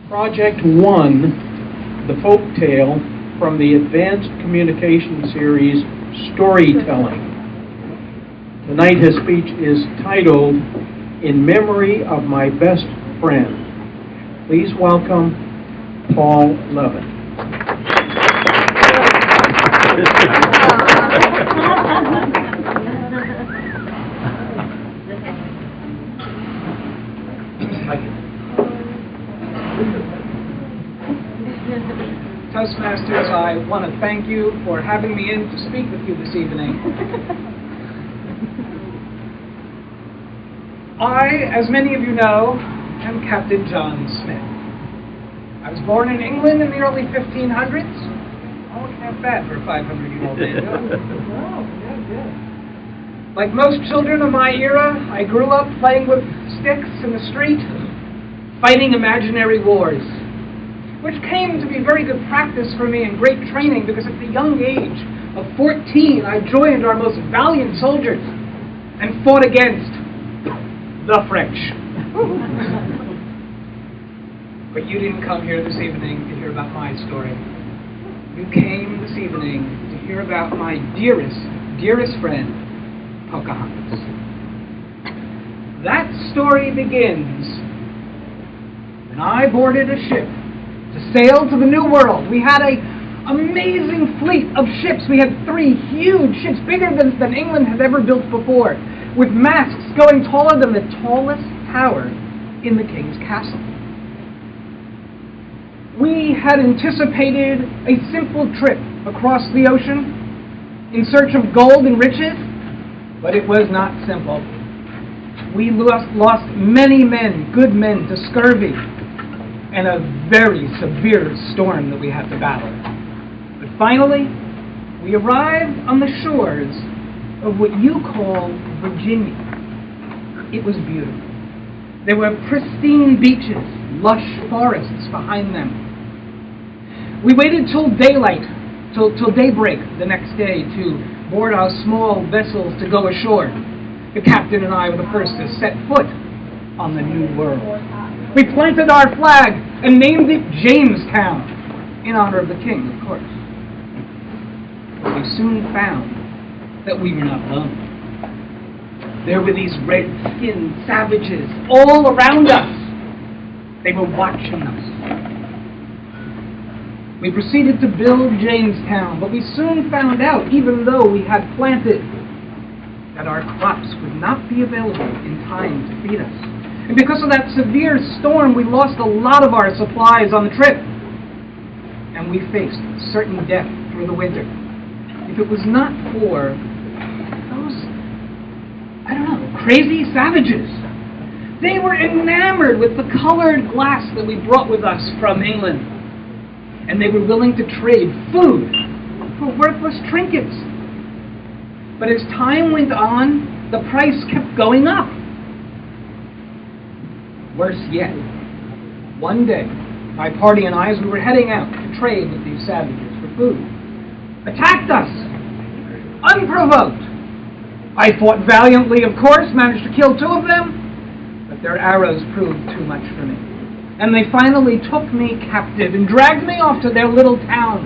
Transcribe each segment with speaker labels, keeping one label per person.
Speaker 1: Project 1, the folk tale from the Advanced Communication Series, Storytelling. Tonight his speech is titled, In Memory of My Best Friend. Please welcome Paul Levin.
Speaker 2: Toastmasters, I want to thank you for having me in to speak with you this evening. I, as many of you know, am Captain John Smith. I was born in England in the early 1500s. Oh, not bad for a 500-year-old man. Like most children of my era, I grew up playing with sticks in the street, fighting imaginary wars, which came to be very good practice for me and great training because at the young age of 14, I joined our most valiant soldiers and fought against the French. But you didn't come here this evening to hear about my story. You came this evening to hear about my dearest friend, Pocahontas. That story begins when I boarded a ship to sail to the New World. We had an amazing fleet of ships. We had 3 huge ships, bigger than England had ever built before, with masts going taller than the tallest tower in the king's castle. We had anticipated a simple trip across the ocean in search of gold and riches, but it was not simple. We lost many men, good men, to scurvy, and a very severe storm that we had to battle. But finally, we arrived on the shores of what you call Virginia. It was beautiful. There were pristine beaches, lush forests behind them. We waited till daylight, till daybreak the next day to board our small vessels to go ashore. The captain and I were the first to set foot on the New World. We planted our flag and named it Jamestown, in honor of the king, of course. But we soon found that we were not alone. There were these red-skinned savages all around us. They were watching us. We proceeded to build Jamestown, but we soon found out, even though we had planted, that our crops would not be available in time to feed us. And because of that severe storm, we lost a lot of our supplies on the trip. And we faced certain death through the winter. If it was not for those, crazy savages. They were enamored with the colored glass that we brought with us from England. And they were willing to trade food for worthless trinkets. But as time went on, the price kept going up. Worse yet, one day, my party and I, as we were heading out to trade with these savages for food, attacked us, unprovoked. I fought valiantly, of course, managed to kill 2 of them, but their arrows proved too much for me. And they finally took me captive and dragged me off to their little town,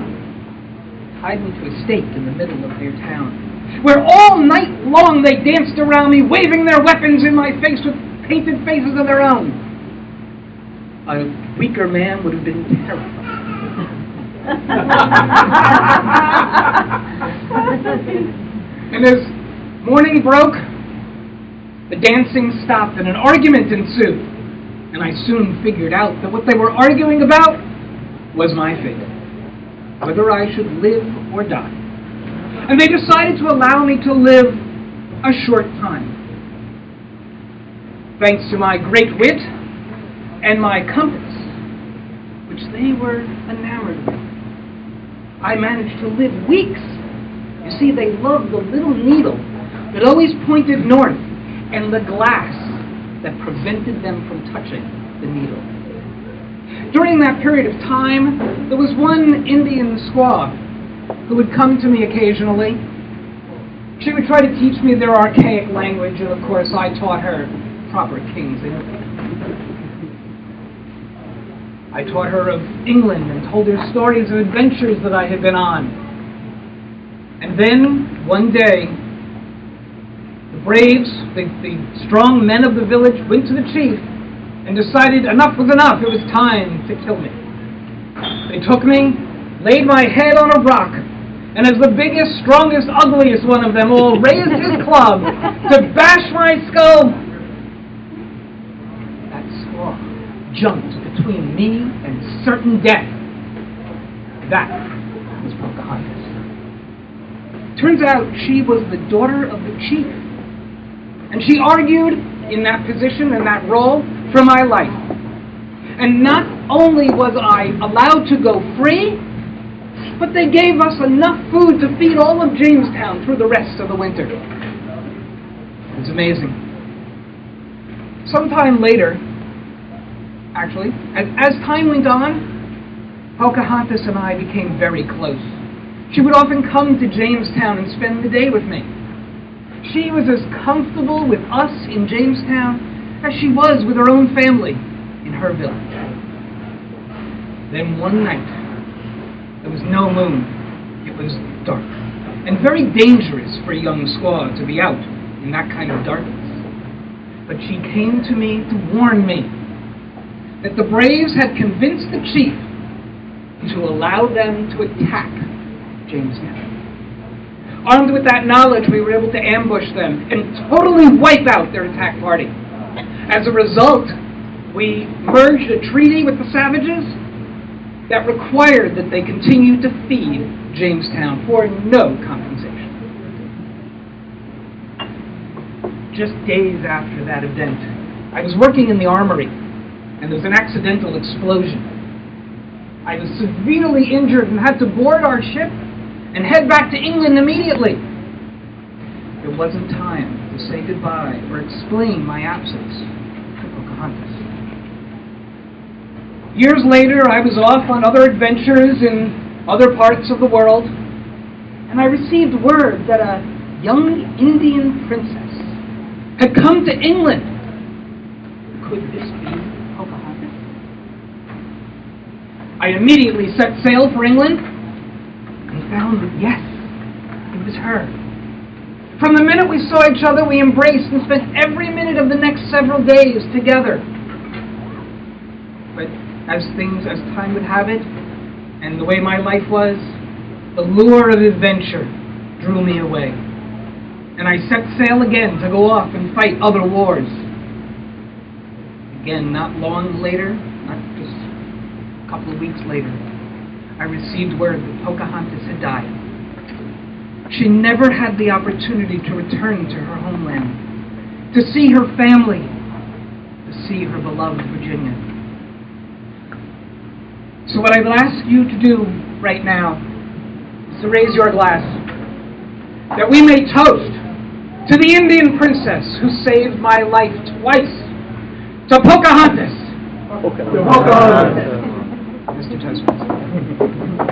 Speaker 2: tied me to a stake in the middle of their town, where all night long they danced around me, waving their weapons in my face with painted faces of their own. A weaker man would have been terrified. And as morning broke, the dancing stopped and an argument ensued. And I soon figured out that what they were arguing about was my fate, whether I should live or die. And they decided to allow me to live a short time. Thanks to my great wit and my compass, which they were enamored with, I managed to live weeks. You see, they loved the little needle that always pointed north and the glass that prevented them from touching the needle. During that period of time, there was one Indian squaw who would come to me occasionally. She would try to teach me their archaic language, and of course I taught her proper King's English. I taught her of England and told her stories of adventures that I had been on. And then, one day, the braves, the strong men of the village, went to the chief and decided enough was enough. It was time to kill me. They took me, laid my head on a rock, and as the biggest, strongest, ugliest one of them all raised his club to bash my skull, that squaw jumped between me and certain death. That was Pocahontas. Turns out she was the daughter of the chief, and she argued in that position and that role for my life. And not only was I allowed to go free, but they gave us enough food to feed all of Jamestown through the rest of the winter. It was amazing. Sometime later, actually, as time went on, Pocahontas and I became very close. She would often come to Jamestown and spend the day with me. She was as comfortable with us in Jamestown as she was with her own family in her village. Then one night, there was no moon. It was dark, and very dangerous for a young squaw to be out in that kind of darkness. But she came to me to warn me that the braves had convinced the chief to allow them to attack Jamestown. Armed with that knowledge, we were able to ambush them and totally wipe out their attack party. As a result, we merged a treaty with the savages that required that they continue to feed Jamestown for no compensation. Just days after that event, I was working in the armory, and there was an accidental explosion. I was severely injured and had to board our ship and head back to England immediately. There wasn't time to say goodbye or explain my absence to Pocahontas. Years later, I was off on other adventures in other parts of the world, and I received word that a young Indian princess had come to England. Could this be Pocahontas? I immediately set sail for England and found that, yes, it was her. From the minute we saw each other, we embraced and spent every minute of the next several days together. But as time would have it, and the way my life was, the lure of adventure drew me away. And I set sail again to go off and fight other wars. Again, not long later, not just a couple of weeks later, I received word that Pocahontas had died. She never had the opportunity to return to her homeland, to see her family, to see her beloved Virginia. So what I will ask you to do right now is to raise your glass, that we may toast to the Indian princess who saved my life twice, to Pocahontas.
Speaker 1: Pocahontas.
Speaker 2: Mr. Toastmaster.